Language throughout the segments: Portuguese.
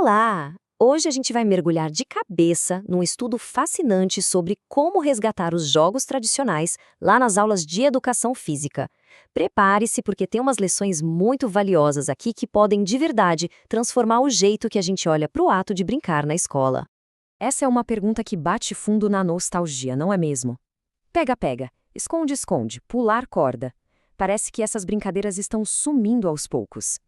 Olá! Hoje a gente vai mergulhar de cabeça num estudo fascinante sobre como resgatar os jogos tradicionais lá nas aulas de educação física. Prepare-se porque tem umas lições muito valiosas aqui que podem de verdade transformar o jeito que a gente olha para o ato de brincar na escola. Essa é uma pergunta que bate fundo na nostalgia, não é mesmo? Pega-pega, esconde-esconde, pular corda. Parece que essas brincadeiras estão sumindo aos poucos.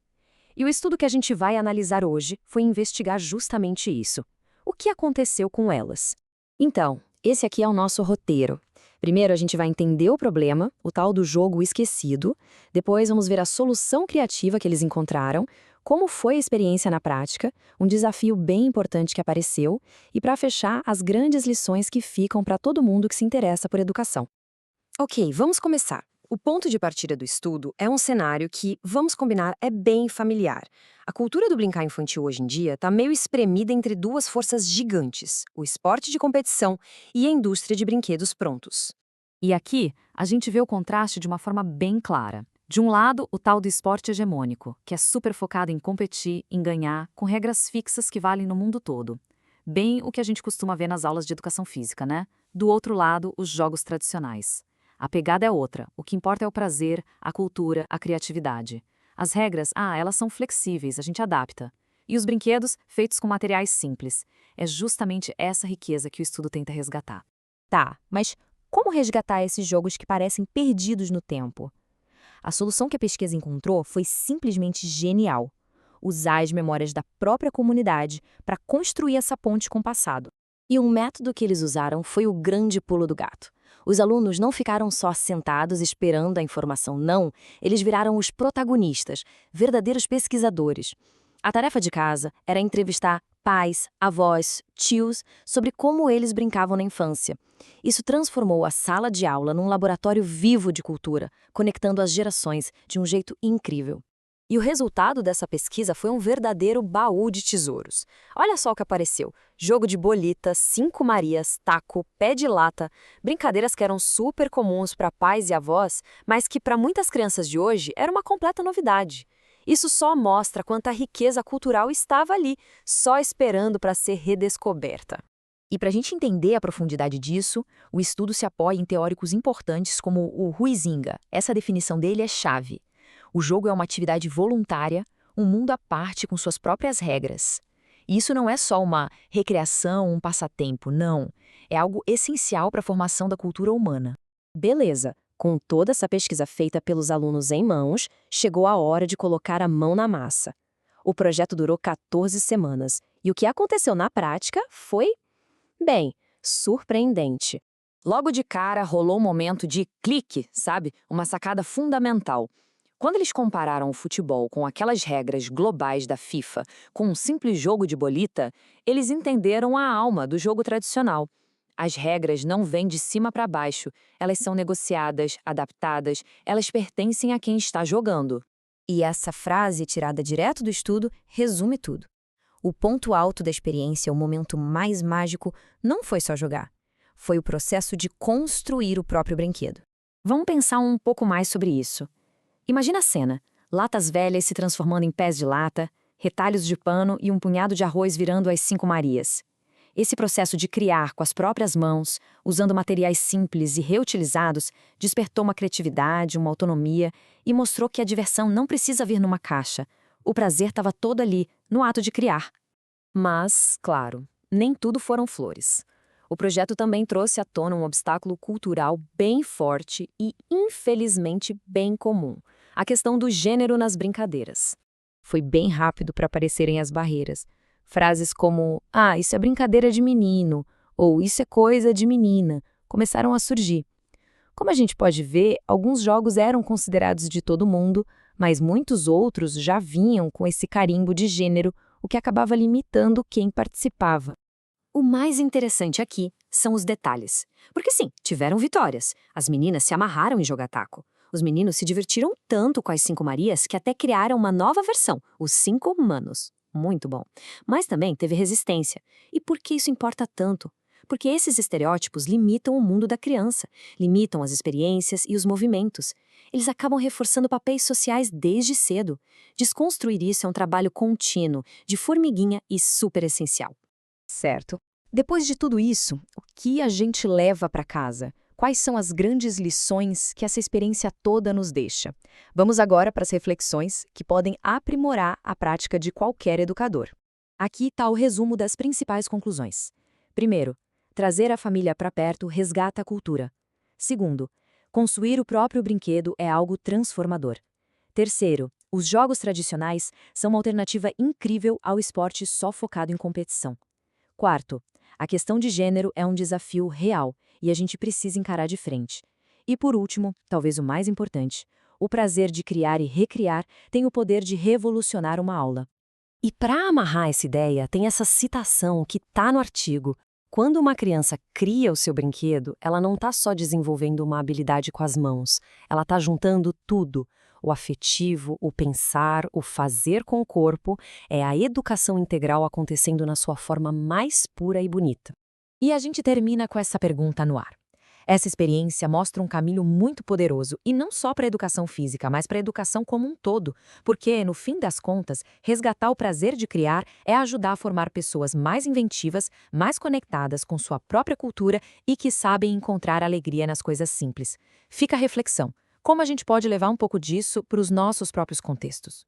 E o estudo que a gente vai analisar hoje foi investigar justamente isso. O que aconteceu com elas? Então, esse aqui é o nosso roteiro. Primeiro a gente vai entender o problema, o tal do jogo esquecido. Depois vamos ver a solução criativa que eles encontraram, como foi a experiência na prática, um desafio bem importante que apareceu, e para fechar, as grandes lições que ficam para todo mundo que se interessa por educação. Ok, vamos começar. O ponto de partida do estudo é um cenário que, vamos combinar, é bem familiar. A cultura do brincar infantil hoje em dia está meio espremida entre duas forças gigantes, o esporte de competição e a indústria de brinquedos prontos. E aqui, a gente vê o contraste de uma forma bem clara. De um lado, o tal do esporte hegemônico, que é super focado em competir, em ganhar, com regras fixas que valem no mundo todo. Bem o que a gente costuma ver nas aulas de educação física, né? Do outro lado, os jogos tradicionais. A pegada é outra, o que importa é o prazer, a cultura, a criatividade. As regras, elas são flexíveis, a gente adapta. E os brinquedos, feitos com materiais simples. É justamente essa riqueza que o estudo tenta resgatar. Tá, mas como resgatar esses jogos que parecem perdidos no tempo? A solução que a pesquisa encontrou foi simplesmente genial. Usar as memórias da própria comunidade para construir essa ponte com o passado. E um método que eles usaram foi o grande pulo do gato. Os alunos não ficaram só sentados esperando a informação, não. Eles viraram os protagonistas, verdadeiros pesquisadores. A tarefa de casa era entrevistar pais, avós, tios sobre como eles brincavam na infância. Isso transformou a sala de aula num laboratório vivo de cultura, conectando as gerações de um jeito incrível. E o resultado dessa pesquisa foi um verdadeiro baú de tesouros. Olha só o que apareceu. Jogo de bolita, 5 Marias, taco, pé de lata, brincadeiras que eram super comuns para pais e avós, mas que para muitas crianças de hoje era uma completa novidade. Isso só mostra quanta riqueza cultural estava ali, só esperando para ser redescoberta. E para a gente entender a profundidade disso, o estudo se apoia em teóricos importantes como o Huizinga. Essa definição dele é chave. O jogo é uma atividade voluntária, um mundo à parte com suas próprias regras. E isso não é só uma recreação, um passatempo, não. É algo essencial para a formação da cultura humana. Beleza, com toda essa pesquisa feita pelos alunos em mãos, chegou a hora de colocar a mão na massa. O projeto durou 14 semanas e o que aconteceu na prática foi, bem, surpreendente. Logo de cara rolou um momento de clique, sabe? Uma sacada fundamental. Quando eles compararam o futebol com aquelas regras globais da FIFA com um simples jogo de bolita, eles entenderam a alma do jogo tradicional. As regras não vêm de cima para baixo, elas são negociadas, adaptadas, elas pertencem a quem está jogando. E essa frase, tirada direto do estudo, resume tudo. O ponto alto da experiência, o momento mais mágico, não foi só jogar. Foi o processo de construir o próprio brinquedo. Vamos pensar um pouco mais sobre isso. Imagina a cena, latas velhas se transformando em pés de lata, retalhos de pano e um punhado de arroz virando as 5 Marias. Esse processo de criar com as próprias mãos, usando materiais simples e reutilizados, despertou uma criatividade, uma autonomia e mostrou que a diversão não precisa vir numa caixa. O prazer estava todo ali, no ato de criar. Mas, claro, nem tudo foram flores. O projeto também trouxe à tona um obstáculo cultural bem forte e, infelizmente, bem comum. A questão do gênero nas brincadeiras. Foi bem rápido para aparecerem as barreiras. Frases como, isso é brincadeira de menino, ou isso é coisa de menina, começaram a surgir. Como a gente pode ver, alguns jogos eram considerados de todo mundo, mas muitos outros já vinham com esse carimbo de gênero, o que acabava limitando quem participava. O mais interessante aqui são os detalhes. Porque sim, tiveram vitórias. As meninas se amarraram em jogar taco. Os meninos se divertiram tanto com as 5 Marias que até criaram uma nova versão, os 5 Manos. Muito bom. Mas também teve resistência. E por que isso importa tanto? porque esses estereótipos limitam o mundo da criança, limitam as experiências e os movimentos. Eles acabam reforçando papéis sociais desde cedo. Desconstruir isso é um trabalho contínuo, de formiguinha e super essencial. Certo. Depois de tudo isso, o que a gente leva para casa? Quais são as grandes lições que essa experiência toda nos deixa? Vamos agora para as reflexões que podem aprimorar a prática de qualquer educador. Aqui está o resumo das principais conclusões. Primeiro, trazer a família para perto resgata a cultura. Segundo, construir o próprio brinquedo é algo transformador. Terceiro, os jogos tradicionais são uma alternativa incrível ao esporte só focado em competição. Quarto, a questão de gênero é um desafio real e a gente precisa encarar de frente. E por último, talvez o mais importante, o prazer de criar e recriar tem o poder de revolucionar uma aula. E para amarrar essa ideia, tem essa citação que está no artigo. Quando uma criança cria o seu brinquedo, ela não está só desenvolvendo uma habilidade com as mãos, ela está juntando tudo. O afetivo, o pensar, o fazer com o corpo, é a educação integral acontecendo na sua forma mais pura e bonita. E a gente termina com essa pergunta no ar. Essa experiência mostra um caminho muito poderoso, e não só para a educação física, mas para a educação como um todo, porque, no fim das contas, resgatar o prazer de criar é ajudar a formar pessoas mais inventivas, mais conectadas com sua própria cultura e que sabem encontrar alegria nas coisas simples. Fica a reflexão. Como a gente pode levar um pouco disso para os nossos próprios contextos?